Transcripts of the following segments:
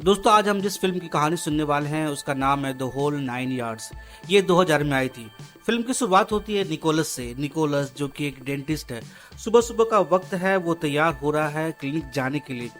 दोस्तों आज हम जिस फिल्म की कहानी सुनने वाले हैं उसका नाम है द होल 9 यार्ड्स। ये 2000 में आई थी। फिल्म की शुरुआत होती है निकोलस से। निकोलस जो कि एक डेंटिस्ट है। सुबह सुबह का वक्त है, वो तैयार हो रहा है क्लिनिक जाने के लिए।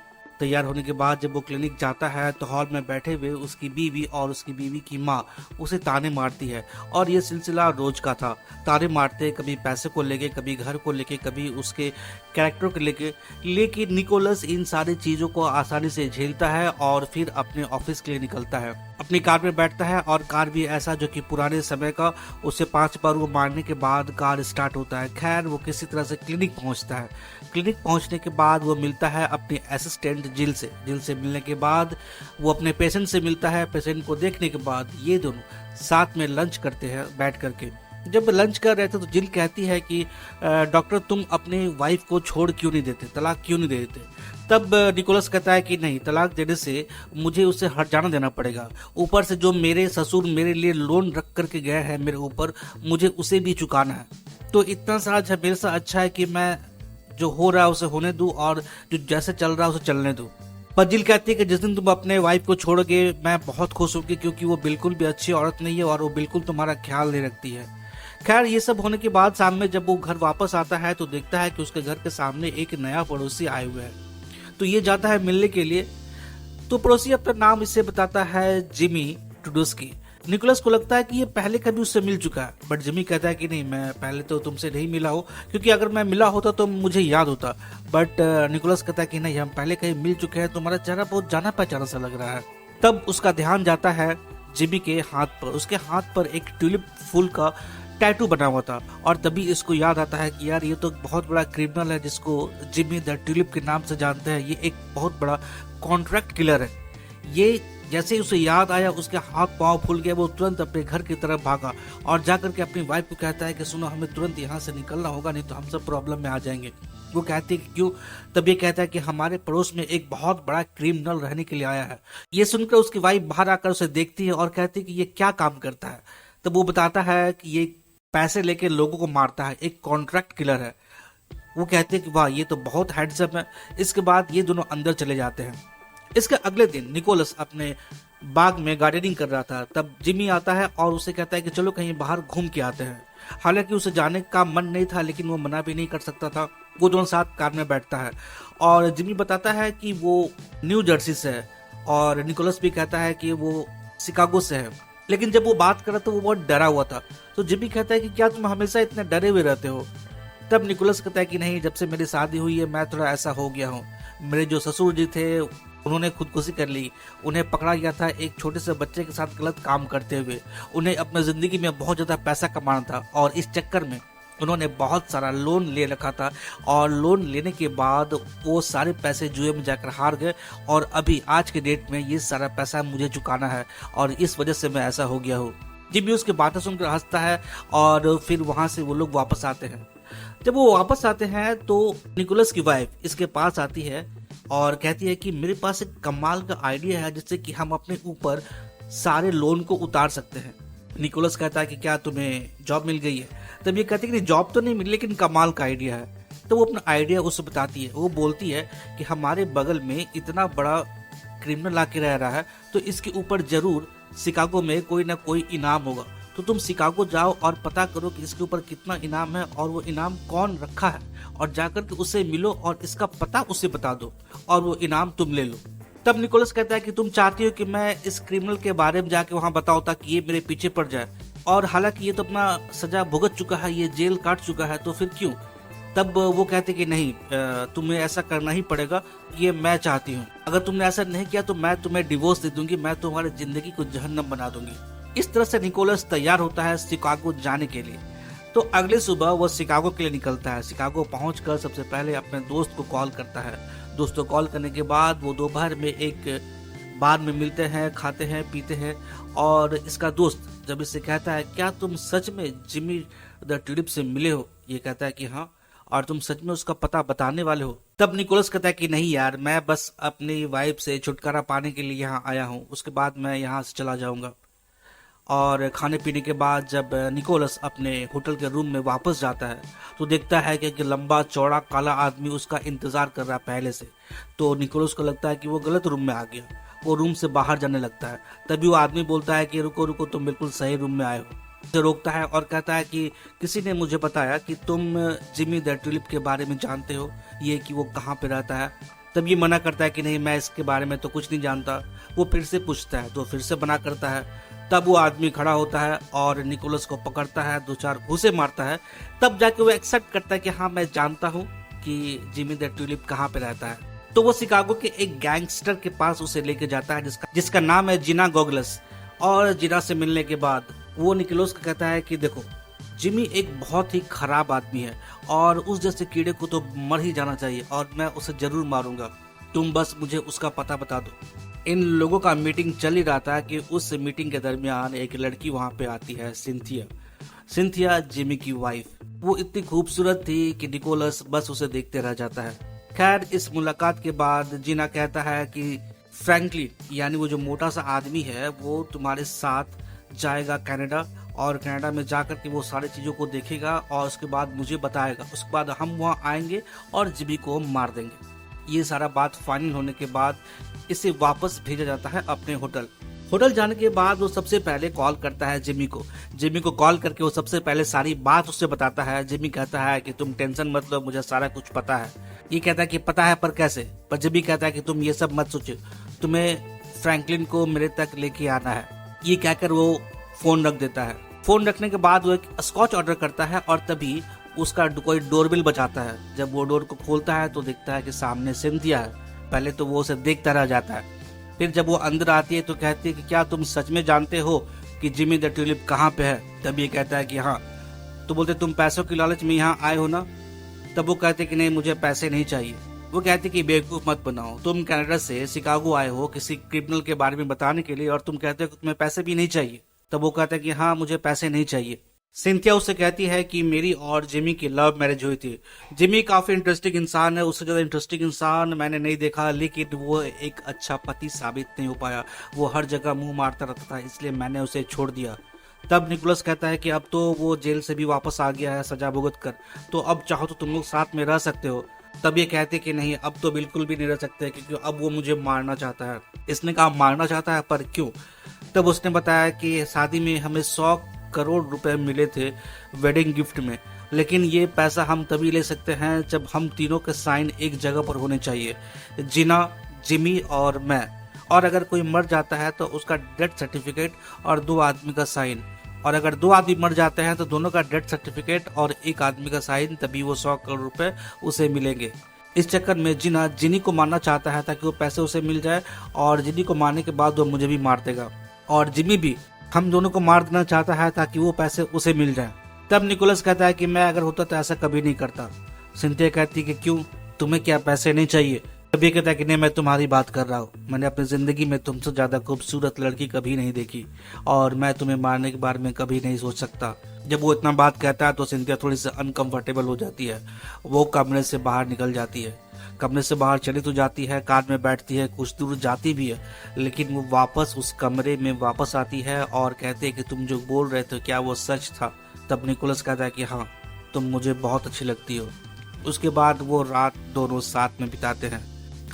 तैयार होने के बाद जब वो क्लिनिक जाता है तो हॉल में बैठे हुए उसकी बीवी और उसकी बीवी की माँ उसे ताने मारती है और ये सिलसिला रोज का था। ताने मारते, कभी पैसे को लेके, कभी घर को लेके, कभी उसके कैरेक्टर को लेके। लेकिन निकोलस इन सारी चीज़ों को आसानी से झेलता है और फिर अपने ऑफिस के लिए निकलता है। अपनी कार में बैठता है और कार भी ऐसा जो कि पुराने समय का। उसे 5 बार वो मारने के बाद कार स्टार्ट होता है। खैर वो किसी तरह से क्लिनिक पहुंचता है। क्लिनिक पहुंचने के बाद वो मिलता है अपने असिस्टेंट जिल से। जिल से मिलने के बाद वो अपने पेशेंट से मिलता है। पेशेंट को देखने के बाद ये दोनों साथ में लंच करते हैं बैठ करके। जब लंच कर रहे थे तो जिल कहती है कि डॉक्टर तुम अपनी वाइफ को छोड़ क्यों नहीं देते, तलाक क्यों नहीं दे देते। तब निकोलस कहता है कि नहीं, तलाक देने से मुझे उसे हट जाना देना पड़ेगा। ऊपर से जो मेरे ससुर मेरे लिए लोन रख करके गए हैं मेरे ऊपर, मुझे उसे भी चुकाना है। तो इतना सारा झमेला अच्छा है कि मैं जो हो रहा है उसे होने दूं और जो जैसे चल रहा है उसे चलने दूं। पर जिल कहती है कि जिस दिन तुम अपने वाइफ को छोड़ोगे मैं बहुत खुश होगी, क्योंकि वो बिल्कुल भी अच्छी औरत नहीं है और वो बिल्कुल तुम्हारा ख्याल नहीं रखती है। खैर ये सब होने के बाद शाम में जब वो घर वापस आता है तो देखता है कि उसके घर के सामने एक नया पड़ोसी आए हुए हैं। तो ये जाता है मिलने के लिए। तो पड़ोसी अपना नाम इसे बताता है जिमी टुडुस्की। निकोलस को लगता है कि ये पहले कभी उससे मिल चुका है, बट जिमी कहता है कि नहीं, मैं पहले तो तुमसे नहीं मिला हूँ, क्योंकि अगर मैं मिला होता तो मुझे याद होता। बट निकोलस कहता है कि नहीं, हम पहले कहीं मिल चुके हैं, तुम्हारा चेहरा बहुत जाना पहचाना सा लग रहा है। तब उसका ध्यान जाता है जिमी के हाथ पर। उसके हाथ पर एक ट्यूलिप फूल का टैटू बना हुआ था और तभी इसको याद आता है कि यार ये तो बहुत बड़ा क्रिमिनल है जिसको जिमी द ट्यूलिप के नाम से जानते हैं। ये एक बहुत बड़ा कॉन्ट्रैक्ट किलर है। ये जैसे ही उसे याद आया उसके हाथ पांव फूल गए। वो तुरंत अपने घर की तरफ भागा और जाकर के अपनी वाइफ को कहता है कि सुनो, हमें तुरंत यहाँ से निकलना होगा, नहीं तो हम सब प्रॉब्लम में आ जाएंगे। वो कहती है कि क्यों। तब ये कहता है कि हमारे पड़ोस में एक बहुत बड़ा क्रिमिनल रहने के लिए आया है। ये सुनकर उसकी वाइफ बाहर आकर उसे देखती है और कहती है कि ये क्या काम करता है। तब वो बताता है कि ये पैसे लेके लोगों को मारता है, एक कॉन्ट्रैक्ट किलर है। वो कहते हैं कि वाह, ये तो बहुत हैंडसम है। इसके बाद ये दोनों अंदर चले जाते हैं। इसके अगले दिन निकोलस अपने बाग में गार्डनिंग कर रहा था। तब जिमी आता है और उसे कहता है कि चलो कहीं बाहर घूम के आते हैं। हालांकि उसे जाने का मन नहीं था, लेकिन वो मना भी नहीं कर सकता था। वो दोनों साथ कार में बैठता है और जिमी बताता है कि वो न्यू जर्सी से है और निकोलस भी कहता है कि वो शिकागो से है। लेकिन जब वो बात कर रहा था वो बहुत डरा हुआ था। तो जिमी कहता है कि क्या तुम हमेशा इतने डरे हुए रहते हो। तब निकोलस कहता है कि नहीं, जब से मेरी शादी हुई है मैं थोड़ा ऐसा हो गया हूँ। मेरे जो ससुर जी थे उन्होंने खुदकुशी कर ली। उन्हें पकड़ा गया था एक छोटे से बच्चे के साथ गलत काम करते हुए। उन्हें अपने जिंदगी में बहुत ज्यादा पैसा कमाना था और इस चक्कर में उन्होंने बहुत सारा लोन ले रखा था और लोन लेने के बाद वो सारे पैसे जुए में जाकर हार गए और अभी आज के डेट में ये सारा पैसा मुझे चुकाना है और इस वजह से मैं ऐसा हो गया हूँ। जिमी उसकी बातें सुनकर हंसता है और फिर वहां से वो लोग वापस आते हैं। जब वो वापस आते हैं तो निकोलस की वाइफ इसके पास आती है और कहती है कि मेरे पास एक कमाल का आइडिया है जिससे कि हम अपने ऊपर सारे लोन को उतार सकते हैं। निकोलस कहता है कि क्या तुम्हें जॉब मिल गई है। तब ये कहती है कि जॉब तो नहीं मिली, लेकिन कमाल का आइडिया है। तो वो अपना आइडिया उसे बताती है। वो बोलती है कि हमारे बगल में इतना बड़ा क्रिमिनल आके रह रहा है तो इसके ऊपर जरूर शिकागो में कोई ना कोई इनाम होगा। तो तुम शिकागो जाओ और पता करो कि इसके ऊपर कितना इनाम है और वो इनाम कौन रखा है, और जाकर के उसे मिलो और इसका पता उसे बता दो और वो इनाम तुम ले लो। तब निकोलस कहता है कि तुम चाहती हो कि मैं इस क्रिमिनल के बारे में जाके वहां बताऊं ताकि ये मेरे पीछे पड़ जाए, और हालांकि ये तो अपना सजा भुगत चुका है, ये जेल काट चुका है, तो फिर क्यों। तब वो कहते कि नहीं, तुम्हें ऐसा करना ही पड़ेगा, ये मैं चाहती हूँ। अगर तुमने ऐसा नहीं किया तो मैं तुम्हें डिवोर्स दे दूंगी, मैं तुम्हारी जिंदगी को जहन्नम बना दूंगी। इस तरह से निकोलस तैयार होता है शिकागो जाने के लिए। तो अगले सुबह वो शिकागो के लिए निकलता है। शिकागो पहुंचकर सबसे पहले अपने दोस्त को कॉल करता है। दोस्त को कॉल करने के बाद वो दोपहर में एक बार में मिलते हैं, खाते हैं, पीते हैं। और इसका दोस्त जब इससे कहता है क्या तुम सच में जिमी द ट्यूलिप से मिले हो, ये कहता है कि हाँ, और तुम सच में उसका पता बताने वाले हो। तब निकोलस कहता है कि नहीं यार, मैं बस अपनी वाइफ से छुटकारा पाने के लिए यहाँ आया हूँ, उसके बाद मैं यहाँ से चला जाऊंगा। और खाने पीने के बाद जब निकोलस अपने होटल के रूम में वापस जाता है तो देखता है कि एक लंबा चौड़ा काला आदमी उसका इंतजार कर रहा है पहले से। तो निकोलस को लगता है कि वो गलत रूम में आ गया। वो रूम से बाहर जाने लगता है। तभी वो आदमी बोलता है कि रुको रुको, तुम बिल्कुल सही रूम में आए हो। उसे रोकता है और कहता है कि किसी ने मुझे बताया कि तुम जिमी द ट्यूलिप के बारे में जानते हो, ये कि वो कहाँ पे रहता है। तब ये मना करता है कि नहीं, मैं इसके बारे में तो कुछ नहीं जानता। वो फिर से पूछता है तो फिर से मना करता है। तब वो आदमी खड़ा होता है और निकोलस को पकड़ता है, 2-4 घूंसे मारता है। तब जाके वो एक्सेप्ट करता है कि हाँ, मैं जानता हूँ कि जिमी द ट्यूलिप कहाँ पे रहता है। तो वो शिकागो के एक गैंगस्टर के पास उसे लेके जाता है जिसका नाम है जिना गॉगलस। और जिना से मिलने के बाद वो निकोलस को कहता है कि देखो, जिमी एक बहुत ही खराब आदमी है और उस जैसे कीड़े को तो मर ही जाना चाहिए और मैं उसे जरूर मारूंगा। तुम बस मुझे उसका पता बता दो। इन लोगों का मीटिंग चल ही रहा था कि उस मीटिंग के दरमियान एक लड़की वहां पे आती है, सिंथिया जिमी की वाइफ। वो इतनी खूबसूरत थी कि निकोलस बस उसे देखते रह जाता है। खैर, इस मुलाकात के बाद जिना कहता है कि फ्रैंकलिन यानी वो जो मोटा सा आदमी है वो तुम्हारे साथ जाएगा कनाडा, और कनाडा में जाकर के वो सारी चीज़ों को देखेगा और उसके बाद मुझे बताएगा। उसके बाद हम वहाँ आएंगे और जिमी को मार देंगे। ये सारा बात फाइनल होने के बाद इसे वापस भेजा जाता है अपने होटल जाने के बाद वो सबसे पहले कॉल करता है जिमी को कॉल करके वो सबसे पहले सारी बात उससे बताता है। जिमी कहता है कि तुम टेंशन मत लो, मुझे सारा कुछ पता है। ये कहता है कि पता है पर कैसे। पर जिमी कहता है कि तुम ये सब मत सोचो, तुम्हें फ्रैंकलिन को मेरे तक लेके आना है। ये कहकर वो फोन रख देता है। फोन रखने के बाद वो एक स्कॉच ऑर्डर करता है और तभी उसका कोई डोरबेल बजाता है। जब वो डोर को खोलता है तो देखता है कि सामने सिंथिया है। पहले तो वो उसे देखता रह जाता है। फिर जब वो अंदर आती है तो कहती है कि क्या तुम सच में जानते हो कि जिमी द ट्यूलिप कहाँ पे है। तब ये कहता है कि हाँ। तो बोलते तुम पैसों की लालच में यहाँ आए हो ना। तब वो कहते कि नहीं, मुझे पैसे नहीं चाहिए। वो कहते कि बेवकूफ मत बनाओ, तुम कनाडा से शिकागो आए हो किसी क्रिमिनल के बारे में बताने के लिए और तुम कहते हो कि तुम्हें पैसे भी नहीं चाहिए। तब वो कहता है कि हाँ, मुझे पैसे नहीं चाहिए। सिंथिया उससे कहती है कि मेरी और जिमी की लव मैरिज हुई थी। जिमी काफी इंटरेस्टिंग इंसान है, उससे ज्यादा इंटरेस्टिंग इंसान मैंने नहीं देखा, लेकिन वो एक अच्छा पति साबित नहीं हो पाया। वो हर जगह मुंह मारता रहता था, इसलिए मैंने उसे छोड़ दिया। तब निकोलस कहता है कि अब तो वो जेल से भी वापस आ गया है सजा भुगत कर, तो अब चाहो तो तुम लोग साथ में रह सकते हो। तब ये कहते कि नहीं, अब तो बिल्कुल भी नहीं रह सकते, क्योंकि अब वो मुझे मारना चाहता है। इसने कहा मारना चाहता है, पर क्यों? तब उसने बताया कि शादी में हमें 100 करोड़ रुपए मिले थे वेडिंग गिफ्ट में, लेकिन ये पैसा हम तभी ले सकते हैं जब हम तीनों के साइन एक जगह पर होने चाहिए, जिना, जिमी और मैं। और अगर कोई मर जाता है तो उसका डेथ सर्टिफिकेट और 2 आदमी का साइन, और अगर 2 आदमी मर जाते हैं तो दोनों का डेथ सर्टिफिकेट और 1 आदमी का साइन, तभी वो 100 करोड़ रुपए उसे मिलेंगे। इस चक्कर में जिना जिनी को मारना चाहता है ताकि वो पैसे उसे मिल जाए, और जिनी को मारने के बाद वो मुझे भी मार देगा, और जिमी भी हम दोनों को मार देना चाहता है ताकि वो पैसे उसे मिल जाए। तब निकोलस कहता है कि मैं अगर होता तो ऐसा कभी नहीं करता। सिंथिया कहती कि क्यों, तुम्हें क्या पैसे नहीं चाहिए? तब ये कहता है कि नहीं, मैं तुम्हारी बात कर रहा हूँ, मैंने अपनी जिंदगी में तुमसे ज्यादा खूबसूरत लड़की कभी नहीं देखी और मैं तुम्हें मारने के बारे में कभी नहीं सोच सकता। जब वो इतना बात कहता है तो सिंथिया थोड़ी सी अनकंफर्टेबल हो जाती है। वो कमरे से बाहर निकल जाती है। कमरे से बाहर चली तो जाती है, कार में बैठती है, कुछ दूर जाती भी है, लेकिन वो वापस उस कमरे में वापस आती है और कहते हैं कि तुम जो बोल रहे थे क्या वो सच था? तब निकोलस कहता है कि हाँ, तुम मुझे बहुत अच्छी लगती हो। उसके बाद वो रात दोनों साथ में बिताते हैं।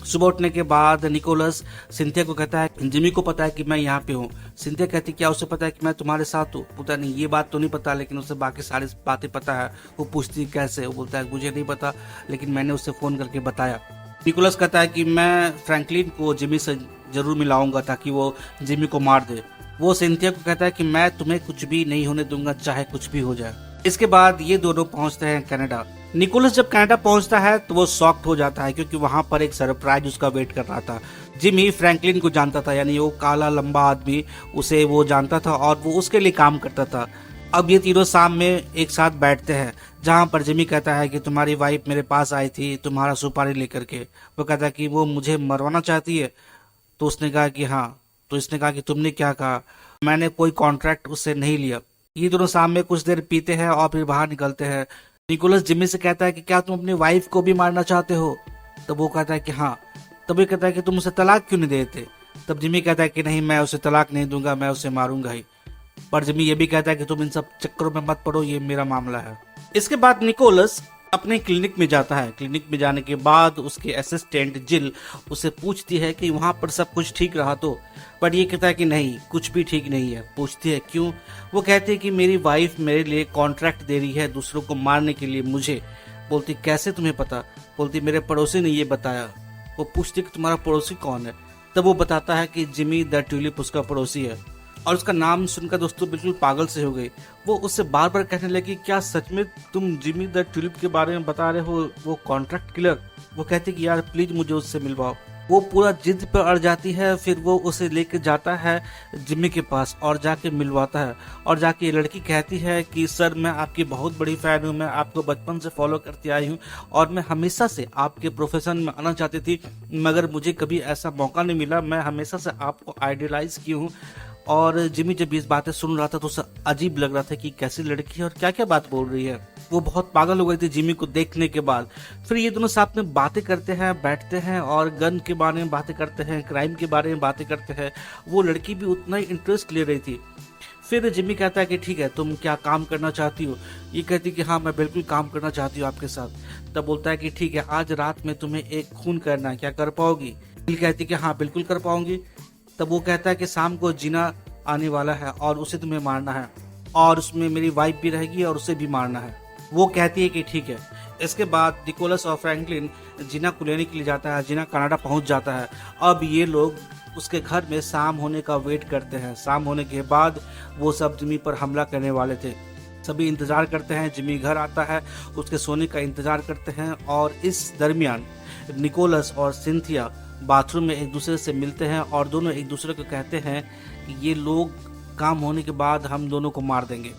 सुबह उठने के बाद निकोलस सिंथिया को कहता है जिमी को पता है कि मैं यहाँ पे हूँ। सिंथिया कहती क्या उसे पता है कि मैं तुम्हारे साथ हूँ? पता नहीं, ये बात तो नहीं पता, लेकिन उसे बाकी सारी बातें पता है। वो पूछती कैसे? वो बोलता है मुझे नहीं पता, लेकिन मैंने उसे फोन करके बताया। निकोलस कहता है कि मैं फ्रैंकलिन को जिमी से जरूर मिलाऊंगा ताकि वो जिमी को मार दे। वो सिंथिया को कहता है कि मैं तुम्हें कुछ भी नहीं होने दूंगा, चाहे कुछ भी हो जाए। इसके बाद ये दोनों पहुंचते हैं कनाडा। निकोलस जब कनाडा पहुंचता है तो वो शॉक्ड हो जाता है, क्योंकि वहां पर एक सरप्राइज उसका वेट कर रहा था। जिमी फ्रैंकलिन को जानता था, यानी वो काला लंबा आदमी, उसे वो जानता था और वो उसके लिए काम करता था। अब ये तीनों शाम में एक साथ बैठते हैं, जहां पर जिमी कहता है कि तुम्हारी वाइफ मेरे पास आई थी तुम्हारा सुपारी लेकर के। वो कहता है कि वो मुझे मरवाना चाहती है। तो उसने कहा कि हाँ। तो इसने कहा कि तुमने क्या कहा? मैंने कोई कॉन्ट्रैक्ट उससे नहीं लिया। ये दोनों शाम में कुछ देर पीते हैं और फिर बाहर निकलते हैं। निकोलस जिमी से कहता है कि क्या तुम अपनी वाइफ को भी मारना चाहते हो? तब वो कहता है कि हाँ। तब ये कहता है कि तुम उसे तलाक क्यों नहीं देते? तब जिमी कहता है कि नहीं, मैं उसे तलाक नहीं दूंगा, मैं उसे मारूंगा ही। पर जिमी ये भी कहता है कि तुम इन सब चक्करों में मत पड़ो, ये मेरा मामला है। इसके बाद निकोलस अपने क्लिनिक में जाता है। क्लिनिक में जाने के बाद उसके असिस्टेंट जिल उसे पूछती है कि वहाँ पर सब कुछ ठीक रहा तो, पर ये कहता है कि नहीं, कुछ भी ठीक नहीं है। पूछती है क्यों? वो कहती है कि मेरी वाइफ मेरे लिए कॉन्ट्रैक्ट दे रही है दूसरों को मारने के लिए मुझे। बोलती कैसे तुम्हें पता? बोलती मेरे पड़ोसी ने ये बताया। वो पूछती कि तुम्हारा पड़ोसी कौन है? तब वो बताता है कि जिमी द ट्यूलिप उसका पड़ोसी है। और उसका नाम सुनकर दोस्तों बिल्कुल पागल से हो गई। वो उससे बार बार कहने लगी क्या सच में तुम जिमी द ट्यूलिप के बारे में बता रहे हो, वो कॉन्ट्रैक्ट किलर? वो कहती कि यार प्लीज मुझे उससे मिलवाओ। वो पूरा जिद पर अड़ जाती है। फिर वो उसे लेकर जाता है जिमी के पास और जाके मिलवाता है। और जाके लड़की कहती है कि सर मैं आपकी बहुत बड़ी फैन हूँ, मैं आपको बचपन से फॉलो करती आई हूँ और मैं हमेशा से आपके प्रोफेशन में आना चाहती थी, मगर मुझे कभी ऐसा मौका नहीं मिला। मैं हमेशा से आपको आइडियलाइज की हूँ। और जिमी जब इस बातें सुन रहा था तो उसे अजीब लग रहा था कि कैसी लड़की है और क्या क्या बात बोल रही है। वो बहुत पागल हो गई थी जिमी को देखने के बाद। फिर ये दोनों साथ में बातें करते हैं, बैठते हैं और गन के बारे में बातें करते हैं, क्राइम के बारे में बातें करते हैं। वो लड़की भी उतना ही इंटरेस्ट ले रही थी। फिर जिमी कहता है कि ठीक है तुम क्या काम करना चाहती हो? ये कहती कि हाँ मैं बिल्कुल काम करना चाहती हूँ आपके साथ। तब बोलता है कि ठीक है आज रात में तुम्हें एक खून करना है, क्या कर पाओगी? जिल कहती कि हाँ बिल्कुल कर पाऊंगी। तब वो कहता है कि शाम को जीना आने वाला है और उसे तुम्हें मारना है और उसमें मेरी वाइफ भी रहेगी और उसे भी मारना है। वो कहती है कि ठीक है। इसके बाद निकोलस और फ्रैंकलिन जीना को लेने के लिए जाता है। जीना कनाडा पहुंच जाता है। अब ये लोग उसके घर में शाम होने का वेट करते हैं। शाम होने के बाद वो सब जिमी पर हमला करने वाले थे। सभी इंतजार करते हैं, जिमी घर आता है, उसके सोने का इंतजार करते हैं। और इस दरमियान निकोलस और सिंथिया बाथरूम में एक दूसरे से मिलते हैं और दोनों एक दूसरे को कहते हैं कि ये लोग काम होने के बाद हम दोनों को मार देंगे।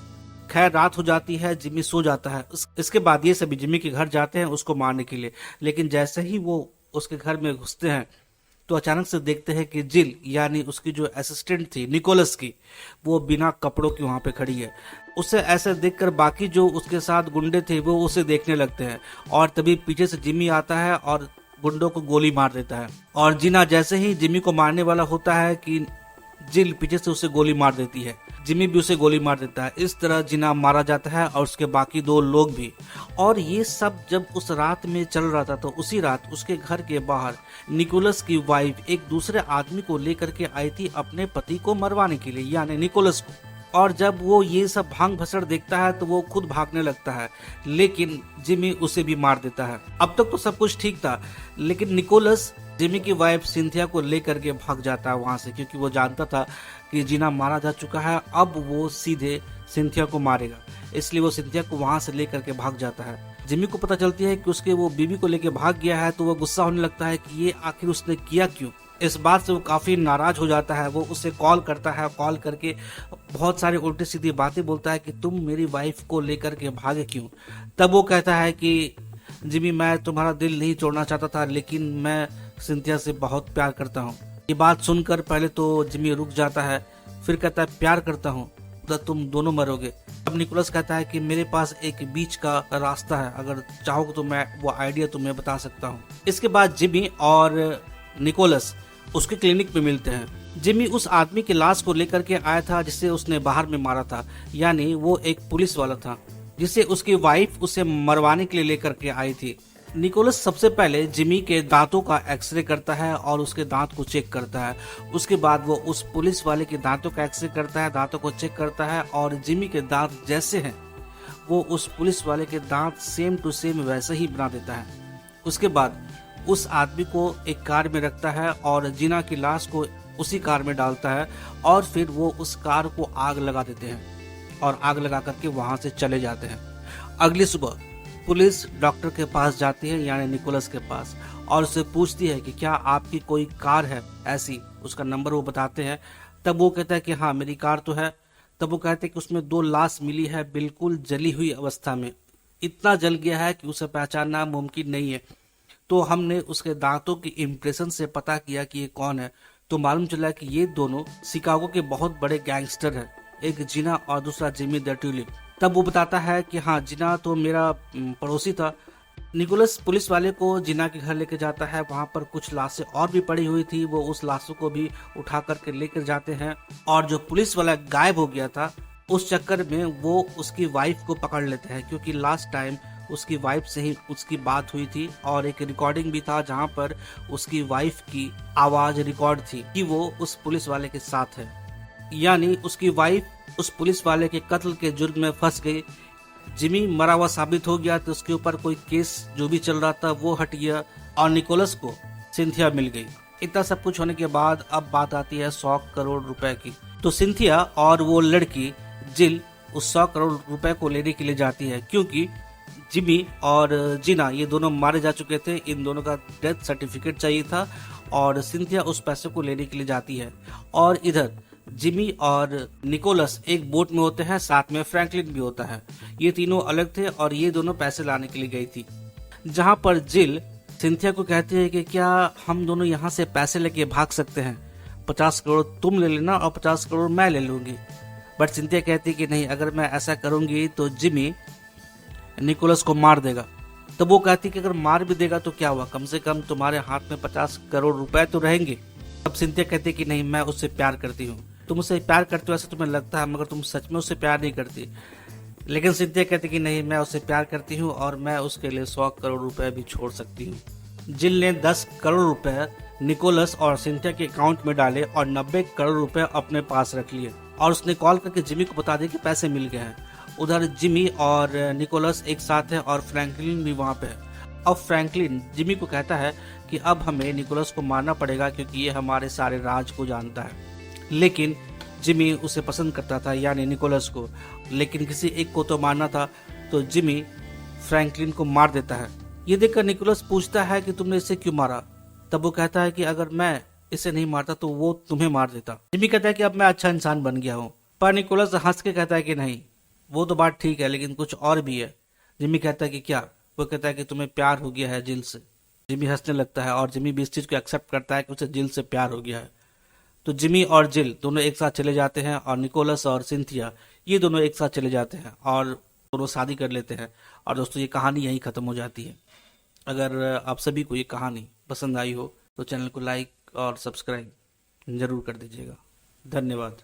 खैर रात हो जाती है, जिमी सो जाता है। इसके बाद ये सभी जिमी के घर जाते हैं उसको मारने के लिए। लेकिन जैसे ही वो उसके घर में घुसते हैं तो अचानक से देखते हैं कि जिल यानी उसकी जो असिस्टेंट थी निकोलस की, वो बिना कपड़ों की वहां पे खड़ी है। उसे ऐसे देखकर बाकी जो उसके साथ गुंडे थे वो उसे देखने लगते हैं और तभी पीछे से जिमी आता है और गुंडों को गोली मार देता है। और जीना जैसे ही जिमी को मारने वाला होता है कि जिल पीछे से उसे गोली मार देती है। जिमी भी उसे गोली मार देता है। इस तरह जिना मारा जाता है और उसके बाकी दो लोग भी। और ये सब जब उस रात में चल रहा था तो उसी रात उसके घर के बाहर निकोलस की वाइफ एक दूसरे आदमी को लेकर के आई थी अपने पति को मरवाने के लिए, यानी निकोलस को। और जब वो ये सब भांग भसड़ देखता है तो वो खुद भागने लगता है, लेकिन जिमी उसे भी मार देता है। अब तक तो सब कुछ ठीक था, लेकिन निकोलस जिमी की वाइफ सिंथिया को लेकर के भाग जाता है वहां से, क्योंकि वो जानता था कि जीना मारा जा चुका है। अब वो सीधे सिंथिया को मारेगा, इसलिए वो सिंथिया को वहां से लेकर के भाग जाता है। जिमी को पता चलती है कि उसके वो बीबी को लेकर भाग गया है तो वो गुस्सा होने लगता है कि ये आखिर उसने किया क्यों। इस बात से वो काफी नाराज हो जाता है। वो उसे कॉल करता है, कॉल करके बहुत सारी उल्टी सीधी बातें बोलता है कि तुम मेरी वाइफ को लेकर के भागे क्यों। तब वो कहता है कि जिमी मैं तुम्हारा दिल नहीं तोड़ना चाहता था, लेकिन मैं सिंथिया से बहुत प्यार करता हूँ। ये बात सुनकर पहले तो जिमी रुक जाता है, फिर कहता है प्यार करता हूँ तो तुम दोनों मरोगे। अब निकोलस कहता है कि मेरे पास एक बीच का रास्ता है, अगर चाहो तो मैं वो आइडिया तुम्हें बता सकता हूँ। इसके बाद जिमी और निकोलस उसके क्लिनिक में मिलते हैं। जिमी उस आदमी की लाश को लेकर के आया था जिसे उसने बाहर में मारा था, यानी वो एक पुलिस वाला था जिसे उसकी वाइफ उसे मरवाने के लिए लेकर के आई थी। निकोलस सबसे पहले जिमी के दांतों का एक्सरे करता है और उसके दांत को चेक करता है। उसके बाद वो उस पुलिस वाले के दांतों का एक्सरे करता है, दांतों को चेक करता है और जिमी के दांत जैसे हैं वो उस पुलिस वाले के दांत सेम टू सेम वैसे ही बना देता है। उसके बाद उस आदमी को एक कार में रखता है और जीना की लाश को उसी कार में डालता है और फिर वो उस कार को आग लगा देते हैं और आग लगा करके वहां से चले जाते हैं। अगली सुबह पुलिस डॉक्टर के पास जाती है, यानी निकोलस के पास, और उससे पूछती है कि क्या आपकी कोई कार है ऐसी। उसका नंबर वो बताते हैं। तब वो कहता है कि हाँ मेरी कार तो है। तब वो कहते हैं कि उसमें 2 लाश मिली है बिल्कुल जली हुई अवस्था में, इतना जल गया है कि उसे पहचानना मुमकिन नहीं है। तो हमने उसके दांतों की इम्प्रेशन से पता किया कि ये कौन है, तो मालूम चला कि ये दोनों शिकागो के बहुत बड़े गैंगस्टर हैं, एक जिना और दूसरा जिमी द ट्यूलिप। तब वो बताता है कि हाँ जिना तो मेरा पड़ोसी था। निकोलस पुलिस वाले को जिना के घर लेकर जाता है। वहां पर कुछ लाशें और भी पड़ी हुई थी, वो उस लाशों को भी उठा करके लेकर जाते हैं। और जो पुलिस वाला गायब हो गया था उस चक्कर में वो उसकी वाइफ को पकड़ लेते हैं, क्योंकि लास्ट टाइम उसकी वाइफ से ही उसकी बात हुई थी और एक रिकॉर्डिंग भी था जहां पर उसकी वाइफ की आवाज रिकॉर्ड थी कि वो उस पुलिस वाले के साथ है। यानी उसकी वाइफ उस पुलिस वाले के कत्ल के जुर्म में फंस गई। जिमी मरा हुआ साबित हो गया तो उसके ऊपर कोई केस जो भी चल रहा था वो हट गया और निकोलस को सिंथिया मिल गई। इतना सब कुछ होने के बाद अब बात आती है 100 करोड़ रुपए की। तो सिंथिया और वो लड़की जिल उस 100 करोड़ रुपए को लेने के लिए जाती है, क्योंकि जिमी और जिना ये दोनों मारे जा चुके थे। इन दोनों का डेथ सर्टिफिकेट चाहिए था और सिंथिया उस पैसे को लेने के लिए जाती है। और इधर जिमी और निकोलस एक बोट में होते हैं, साथ में फ्रैंकलिन भी होता है। ये तीनों अलग थे और ये दोनों पैसे लाने के लिए गई थी। जहां पर जिल सिंथिया को कहती है कि क्या हम दोनों यहाँ से पैसे लेके भाग सकते हैं, 50 करोड़ तुम ले लेना और 50 करोड़ मैं ले लूंगी। बट सिंथिया कहती है कि नहीं, अगर मैं ऐसा करूंगी तो जिमी निकोलस को मार देगा। तो वो कहती कि अगर मार भी देगा तो क्या हुआ, कम से कम तुम्हारे हाथ में 50 करोड़ रुपए तो रहेंगे। अब सिंथिया कहती कि नहीं, मैं उससे प्यार करती हूँ। तुम उससे प्यार करते हो ऐसा तुम्हें लगता है, मगर तुम सच में उससे प्यार नहीं करती। लेकिन सिंथिया कहती कि नहीं, मैं उससे प्यार करती हूँ और मैं उसके लिए 100 करोड़ रुपए भी छोड़ सकती हूँ। जिल ने 10 करोड़ रुपए निकोलस और सिंथिया के अकाउंट में डाले और 90 करोड़ रुपए अपने पास रख लिए और उसने कॉल करके जिमी को बता दिया कि पैसे मिल गए हैं। उधर जिमी और निकोलस एक साथ है और फ्रैंकलिन भी वहां पे है। अब फ्रैंकलिन जिमी को कहता है कि अब हमें निकोलस को मारना पड़ेगा क्योंकि ये हमारे सारे राज को जानता है। लेकिन जिमी उसे पसंद करता था, यानी निकोलस को, लेकिन किसी एक को तो मारना था। तो जिमी फ्रैंकलिन को मार देता है। ये देखकर निकोलस पूछता है कि तुमने इसे क्यों मारा। तब वो कहता है कि अगर मैं इसे नहीं मारता तो वो तुम्हें मार देता। जिमी कहता है कि अब मैं अच्छा इंसान बन गया हूँ। पर निकोलस हंस के कहता है कि नहीं, वो तो बात ठीक है, लेकिन कुछ और भी है। जिमी कहता है कि क्या। वो कहता है कि तुम्हें प्यार हो गया है जिल से। जिमी हंसने लगता है और जिमी भी इस चीज को एक्सेप्ट करता है कि उसे जिल से प्यार हो गया है। तो जिमी और जिल दोनों एक साथ चले जाते हैं और निकोलस और सिंथिया ये दोनों एक साथ चले जाते हैं और दोनों शादी कर लेते हैं। और दोस्तों, ये कहानी यहीं खत्म हो जाती है। अगर आप सभी को ये कहानी पसंद आई हो तो चैनल को लाइक और सब्सक्राइब जरूर कर दीजिएगा। धन्यवाद।